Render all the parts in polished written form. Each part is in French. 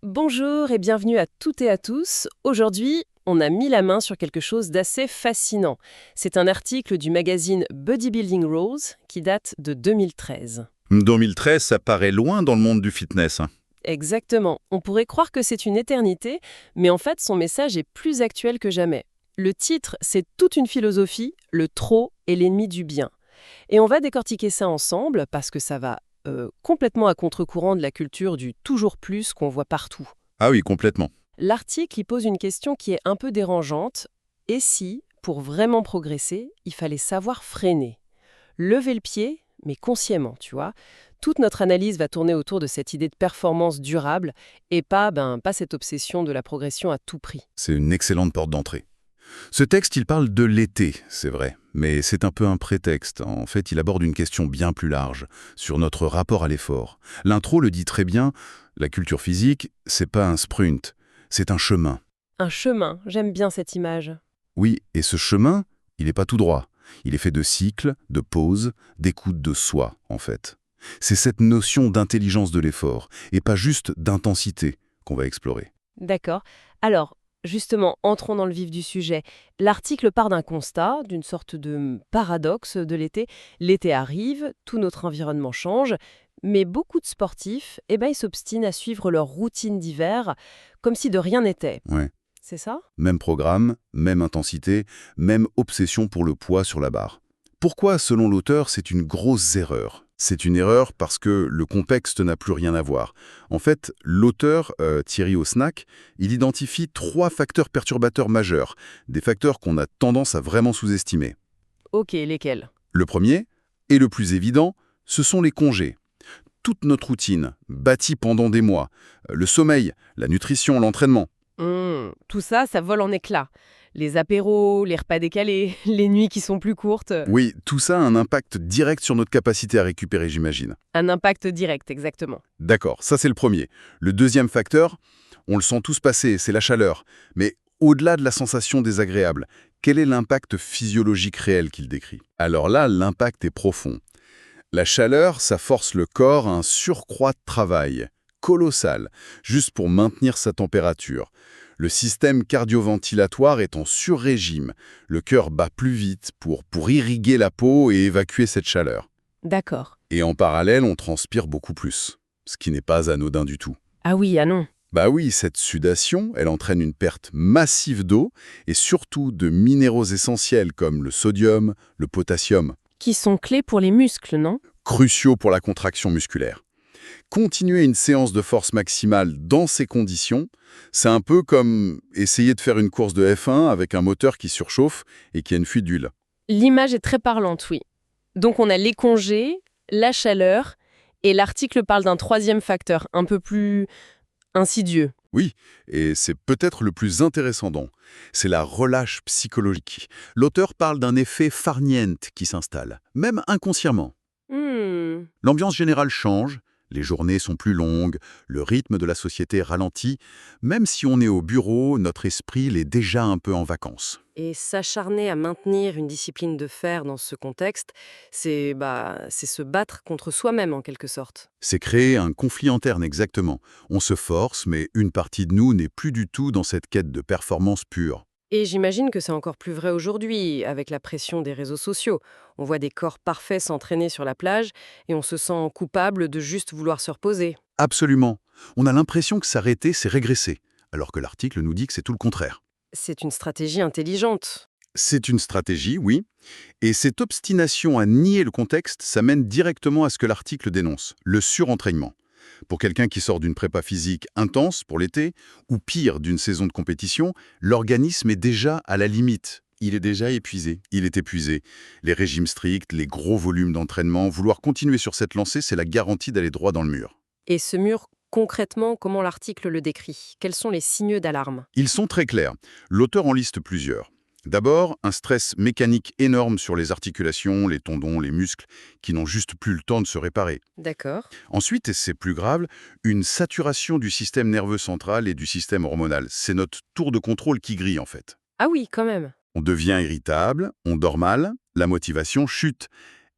Bonjour et bienvenue à toutes et à tous. Aujourd'hui, on a mis la main sur quelque chose d'assez fascinant. C'est un article du magazine Bodybuilding Rules qui date de 2013. 2013, ça paraît loin dans le monde du fitness, hein. Exactement. On pourrait croire que c'est une éternité, mais en fait, son message est plus actuel que jamais. Le titre, c'est toute une philosophie, le trop est l'ennemi du bien. Et on va décortiquer ça ensemble parce que ça va complètement à contre-courant de la culture du toujours plus qu'on voit partout. Ah oui, complètement. L'article y pose une question qui est un peu dérangeante. Et si, pour vraiment progresser, il fallait savoir freiner? Lever le pied, mais consciemment, tu vois. Toute notre analyse va tourner autour de cette idée de performance durable et pas cette obsession de la progression à tout prix. C'est une excellente porte d'entrée. Ce texte, il parle de l'été, c'est vrai, mais c'est un peu un prétexte. En fait, il aborde une question bien plus large, sur notre rapport à l'effort. L'intro le dit très bien, la culture physique, c'est pas un sprint, c'est un chemin. Un chemin, j'aime bien cette image. Oui, et ce chemin, il n'est pas tout droit. Il est fait de cycles, de pauses, d'écoute de soi, en fait. C'est cette notion d'intelligence de l'effort, et pas juste d'intensité, qu'on va explorer. D'accord. Alors, justement, entrons dans le vif du sujet. L'article part d'un constat, d'une sorte de paradoxe de l'été. L'été arrive, tout notre environnement change, mais beaucoup de sportifs, ils s'obstinent à suivre leur routine d'hiver comme si de rien n'était. Ouais. C'est ça? Même programme, même intensité, même obsession pour le poids sur la barre. Pourquoi, selon l'auteur, c'est une grosse erreur? C'est une erreur parce que le contexte n'a plus rien à voir. En fait, l'auteur, Thierry Osnack, il identifie 3 facteurs perturbateurs majeurs, des facteurs qu'on a tendance à vraiment sous-estimer. Ok, lesquels? Le premier, et le plus évident, ce sont les congés. Toute notre routine, bâtie pendant des mois, le sommeil, la nutrition, l'entraînement. Tout ça, ça vole en éclats. Les apéros, les repas décalés, les nuits qui sont plus courtes. Oui, tout ça a un impact direct sur notre capacité à récupérer, j'imagine. Un impact direct, exactement. D'accord, ça c'est le premier. Le deuxième facteur, on le sent tous passer, c'est la chaleur. Mais au-delà de la sensation désagréable, quel est l'impact physiologique réel qu'il décrit? Alors là, l'impact est profond. La chaleur, ça force le corps à un surcroît de travail, colossal, juste pour maintenir sa température. Le système cardioventilatoire est en sur-régime. Le cœur bat plus vite pour irriguer la peau et évacuer cette chaleur. D'accord. Et en parallèle, on transpire beaucoup plus, ce qui n'est pas anodin du tout. Ah oui, ah non. Bah oui, cette sudation, elle entraîne une perte massive d'eau et surtout de minéraux essentiels comme le sodium, le potassium, Qui sont clés pour les muscles, non? cruciaux pour la contraction musculaire. Continuer une séance de force maximale dans ces conditions, c'est un peu comme essayer de faire une course de F1 avec un moteur qui surchauffe et qui a une fuite d'huile. L'image est très parlante, oui. Donc on a les congés, la chaleur, et l'article parle d'un troisième facteur, un peu plus insidieux. Oui, et c'est peut-être le plus intéressant donc, c'est la relâche psychologique. L'auteur parle d'un effet farniente qui s'installe, même inconsciemment. Hmm. L'ambiance générale change, les journées sont plus longues, le rythme de la société ralentit. Même si on est au bureau, notre esprit l'est déjà un peu en vacances. Et s'acharner à maintenir une discipline de fer dans ce contexte, c'est se battre contre soi-même en quelque sorte. C'est créer un conflit interne exactement. On se force, mais une partie de nous n'est plus du tout dans cette quête de performance pure. Et j'imagine que c'est encore plus vrai aujourd'hui, avec la pression des réseaux sociaux. On voit des corps parfaits s'entraîner sur la plage et on se sent coupable de juste vouloir se reposer. Absolument. On a l'impression que s'arrêter, c'est régresser, alors que l'article nous dit que c'est tout le contraire. C'est une stratégie intelligente. C'est une stratégie, oui, et cette obstination à nier le contexte, ça mène directement à ce que l'article dénonce, le surentraînement. Pour quelqu'un qui sort d'une prépa physique intense pour l'été, ou pire, d'une saison de compétition, l'organisme est déjà à la limite. Il est déjà épuisé. Il est épuisé. Les régimes stricts, les gros volumes d'entraînement, vouloir continuer sur cette lancée, c'est la garantie d'aller droit dans le mur. Et ce mur, concrètement, comment l'article le décrit? Quels sont les signaux d'alarme? Ils sont très clairs. L'auteur en liste plusieurs. D'abord, un stress mécanique énorme sur les articulations, les tendons, les muscles, qui n'ont juste plus le temps de se réparer. D'accord. Ensuite, et c'est plus grave, une saturation du système nerveux central et du système hormonal. C'est notre tour de contrôle qui grille en fait. Ah oui, quand même. On devient irritable, on dort mal, la motivation chute.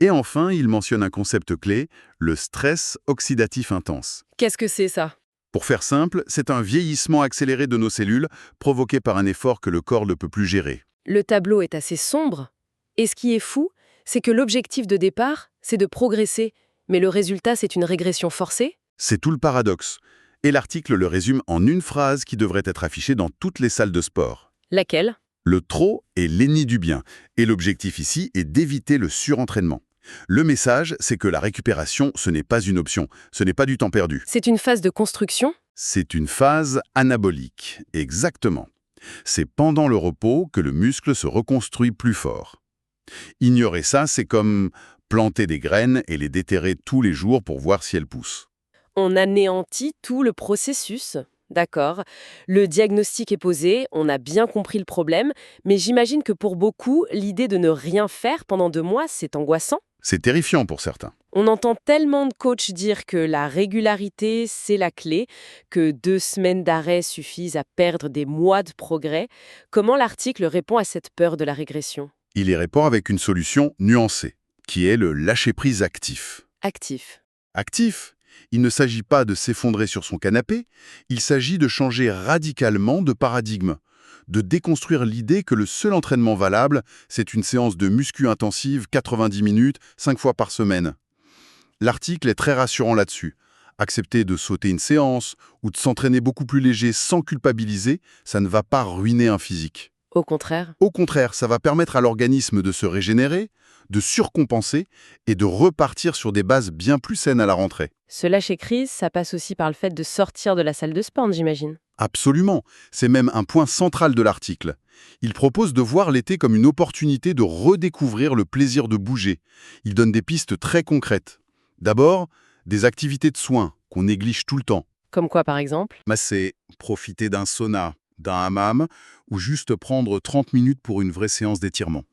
Et enfin, il mentionne un concept clé, le stress oxydatif intense. Qu'est-ce que c'est ça? Pour faire simple, c'est un vieillissement accéléré de nos cellules provoqué par un effort que le corps ne peut plus gérer. Le tableau est assez sombre. Et ce qui est fou, c'est que l'objectif de départ, c'est de progresser. Mais le résultat, c'est une régression forcée? C'est tout le paradoxe. Et l'article le résume en une phrase qui devrait être affichée dans toutes les salles de sport. Laquelle? Le trop est l'ennemi du bien. Et l'objectif ici est d'éviter le surentraînement. Le message, c'est que la récupération, ce n'est pas une option, ce n'est pas du temps perdu. C'est une phase de construction? C'est une phase anabolique, exactement. C'est pendant le repos que le muscle se reconstruit plus fort. Ignorer ça, c'est comme planter des graines et les déterrer tous les jours pour voir si elles poussent. On anéantit tout le processus. D'accord. Le diagnostic est posé, on a bien compris le problème, mais j'imagine que pour beaucoup, l'idée de ne rien faire pendant 2 mois, c'est angoissant. C'est terrifiant pour certains. On entend tellement de coachs dire que la régularité, c'est la clé, que 2 semaines d'arrêt suffisent à perdre des mois de progrès. Comment l'article répond à cette peur de la régression? Il y répond avec une solution nuancée, qui est le lâcher-prise actif. Actif. Actif, il ne s'agit pas de s'effondrer sur son canapé, il s'agit de changer radicalement de paradigme, de déconstruire l'idée que le seul entraînement valable, c'est une séance de muscu intensive 90 minutes, 5 fois par semaine. L'article est très rassurant là-dessus. Accepter de sauter une séance ou de s'entraîner beaucoup plus léger sans culpabiliser, ça ne va pas ruiner un physique. Au contraire. Au contraire, ça va permettre à l'organisme de se régénérer, de surcompenser et de repartir sur des bases bien plus saines à la rentrée. Ce lâcher-crise, ça passe aussi par le fait de sortir de la salle de sport, j'imagine. Absolument, c'est même un point central de l'article. Il propose de voir l'été comme une opportunité de redécouvrir le plaisir de bouger. Il donne des pistes très concrètes. D'abord, des activités de soins qu'on néglige tout le temps. Comme quoi, par exemple? Masser, profiter d'un sauna, d'un hammam, ou juste prendre 30 minutes pour une vraie séance d'étirement.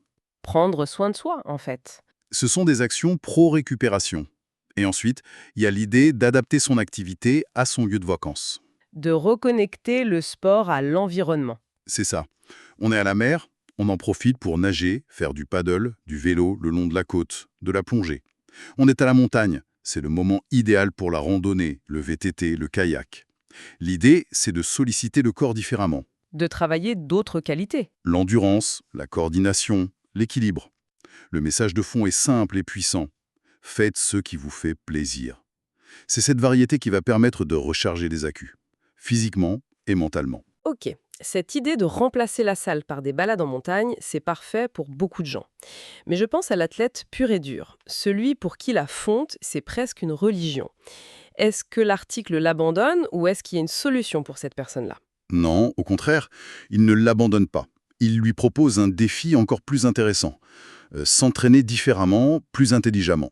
Prendre soin de soi, en fait. Ce sont des actions pro-récupération. Et ensuite, il y a l'idée d'adapter son activité à son lieu de vacances. De reconnecter le sport à l'environnement. C'est ça. On est à la mer, on en profite pour nager, faire du paddle, du vélo le long de la côte, de la plongée. On est à la montagne, c'est le moment idéal pour la randonnée, le VTT, le kayak. L'idée, c'est de solliciter le corps différemment. De travailler d'autres qualités. L'endurance, la coordination, l'équilibre. Le message de fond est simple et puissant. Faites ce qui vous fait plaisir. C'est cette variété qui va permettre de recharger les accus, physiquement et mentalement. Ok, cette idée de remplacer la salle par des balades en montagne, c'est parfait pour beaucoup de gens. Mais je pense à l'athlète pur et dur, celui pour qui la fonte, c'est presque une religion. Est-ce que l'article l'abandonne ou est-ce qu'il y a une solution pour cette personne-là? Non, au contraire, il ne l'abandonne pas. Il lui propose un défi encore plus intéressant. S'entraîner différemment, plus intelligemment.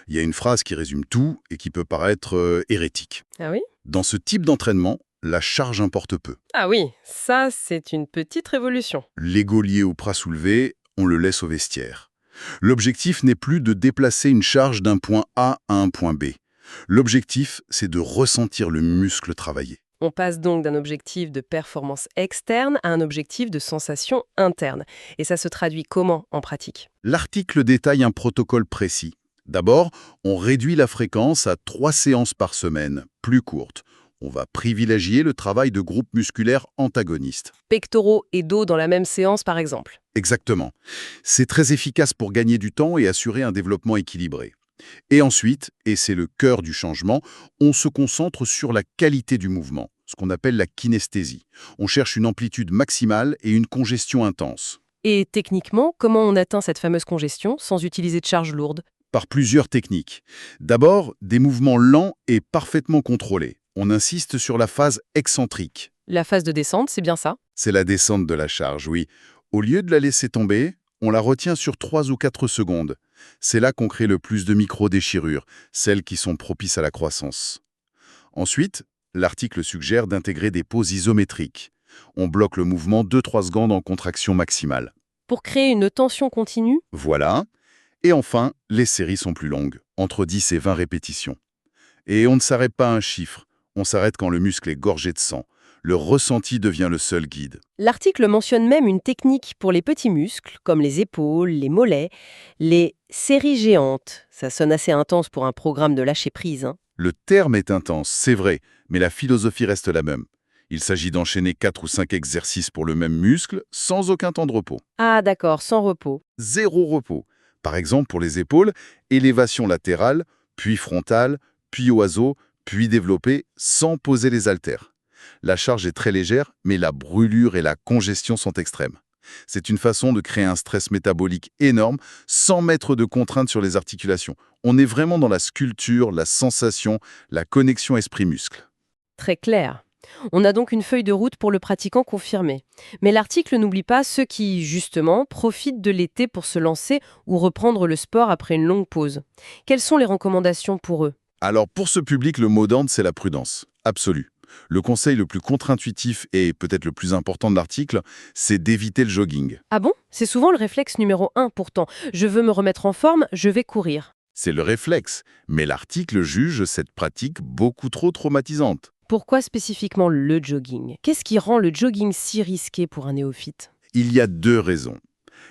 Il y a une phrase qui résume tout et qui peut paraître hérétique. Ah oui? Dans ce type d'entraînement, la charge importe peu. Ah oui, ça c'est une petite révolution. L'ego lié au bras soulevé, on le laisse au vestiaire. L'objectif n'est plus de déplacer une charge d'un point A à un point B. L'objectif, c'est de ressentir le muscle travailler. On passe donc d'un objectif de performance externe à un objectif de sensation interne. Et ça se traduit comment en pratique? L'article détaille un protocole précis. D'abord, on réduit la fréquence à 3 séances par semaine, plus courtes. On va privilégier le travail de groupes musculaires antagonistes. Pectoraux et dos dans la même séance par exemple. Exactement. C'est très efficace pour gagner du temps et assurer un développement équilibré. Et ensuite, et c'est le cœur du changement, on se concentre sur la qualité du mouvement, ce qu'on appelle la kinesthésie. On cherche une amplitude maximale et une congestion intense. Et techniquement, comment on atteint cette fameuse congestion sans utiliser de charge lourde? Par plusieurs techniques. D'abord, des mouvements lents et parfaitement contrôlés. On insiste sur la phase excentrique. La phase de descente, c'est bien ça? C'est la descente de la charge, oui. Au lieu de la laisser tomber, on la retient sur 3 ou 4 secondes. C'est là qu'on crée le plus de micro-déchirures, celles qui sont propices à la croissance. Ensuite, l'article suggère d'intégrer des pauses isométriques. On bloque le mouvement 2-3 secondes en contraction maximale. Pour créer une tension continue? Voilà. Et enfin, les séries sont plus longues, entre 10 et 20 répétitions. Et on ne s'arrête pas à un chiffre, on s'arrête quand le muscle est gorgé de sang. Le ressenti devient le seul guide. L'article mentionne même une technique pour les petits muscles, comme les épaules, les mollets, les séries géantes. Ça sonne assez intense pour un programme de lâcher prise, hein. Le terme est intense, c'est vrai, mais la philosophie reste la même. Il s'agit d'enchaîner 4 ou 5 exercices pour le même muscle, sans aucun temps de repos. Ah d'accord, sans repos. Zéro repos. Par exemple, pour les épaules, élévation latérale, puis frontale, puis oiseau, puis développé, sans poser les haltères. La charge est très légère, mais la brûlure et la congestion sont extrêmes. C'est une façon de créer un stress métabolique énorme sans mettre de contraintes sur les articulations. On est vraiment dans la sculpture, la sensation, la connexion esprit-muscle. Très clair. On a donc une feuille de route pour le pratiquant confirmé. Mais l'article n'oublie pas ceux qui, justement, profitent de l'été pour se lancer ou reprendre le sport après une longue pause. Quelles sont les recommandations pour eux? Alors pour ce public, le mot d'ordre, c'est la prudence, absolue. Le conseil le plus contre-intuitif et peut-être le plus important de l'article, c'est d'éviter le jogging. Ah bon? C'est souvent le réflexe numéro 1 pourtant. Je veux me remettre en forme, je vais courir. C'est le réflexe, mais l'article juge cette pratique beaucoup trop traumatisante. Pourquoi spécifiquement le jogging? Qu'est-ce qui rend le jogging si risqué pour un néophyte? Il y a 2 raisons.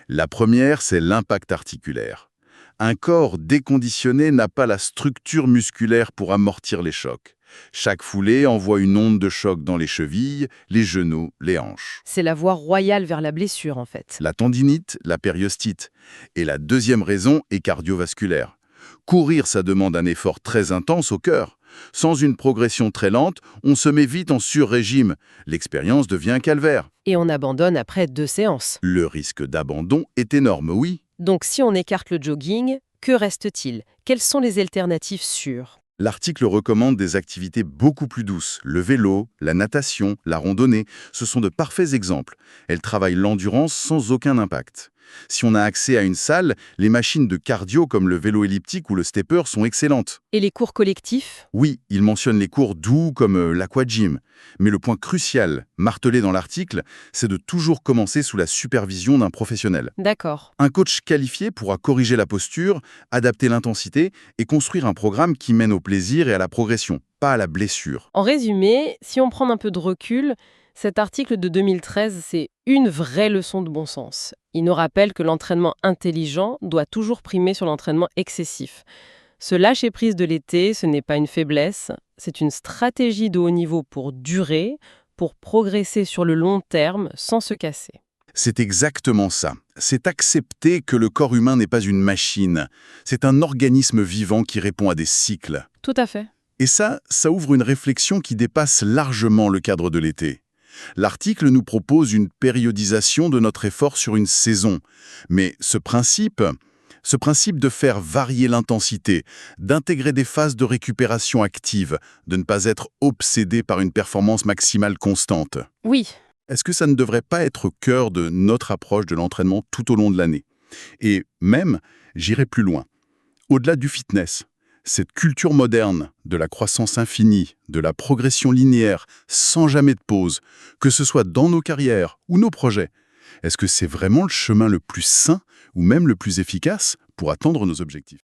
La première, c'est l'impact articulaire. Un corps déconditionné n'a pas la structure musculaire pour amortir les chocs. Chaque foulée envoie une onde de choc dans les chevilles, les genoux, les hanches. C'est la voie royale vers la blessure en fait. La tendinite, la périostite. Et la deuxième raison est cardiovasculaire. Courir, ça demande un effort très intense au cœur. Sans une progression très lente, on se met vite en sur-régime. L'expérience devient un calvaire. Et on abandonne après 2 séances. Le risque d'abandon est énorme, oui. Donc si on écarte le jogging, que reste-t-il? Quelles sont les alternatives sûres? L'article recommande des activités beaucoup plus douces. Le vélo, la natation, la randonnée, ce sont de parfaits exemples. Elles travaillent l'endurance sans aucun impact. Si on a accès à une salle, les machines de cardio comme le vélo elliptique ou le stepper sont excellentes. Et les cours collectifs? Oui, il mentionne les cours doux comme l'aquagym. Mais le point crucial, martelé dans l'article, c'est de toujours commencer sous la supervision d'un professionnel. D'accord. Un coach qualifié pourra corriger la posture, adapter l'intensité et construire un programme qui mène au plaisir et à la progression, pas à la blessure. En résumé, si on prend un peu de recul, cet article de 2013, c'est une vraie leçon de bon sens. Il nous rappelle que l'entraînement intelligent doit toujours primer sur l'entraînement excessif. Ce lâcher-prise de l'été, ce n'est pas une faiblesse, c'est une stratégie de haut niveau pour durer, pour progresser sur le long terme sans se casser. C'est exactement ça. C'est accepter que le corps humain n'est pas une machine. C'est un organisme vivant qui répond à des cycles. Tout à fait. Et ça ouvre une réflexion qui dépasse largement le cadre de l'été. L'article nous propose une périodisation de notre effort sur une saison. Mais ce principe de faire varier l'intensité, d'intégrer des phases de récupération active, de ne pas être obsédé par une performance maximale constante. Oui. Est-ce que ça ne devrait pas être au cœur de notre approche de l'entraînement tout au long de l'année? Et même, j'irai plus loin. Au-delà du fitness, cette culture moderne de la croissance infinie, de la progression linéaire, sans jamais de pause, que ce soit dans nos carrières ou nos projets, est-ce que c'est vraiment le chemin le plus sain ou même le plus efficace pour atteindre nos objectifs?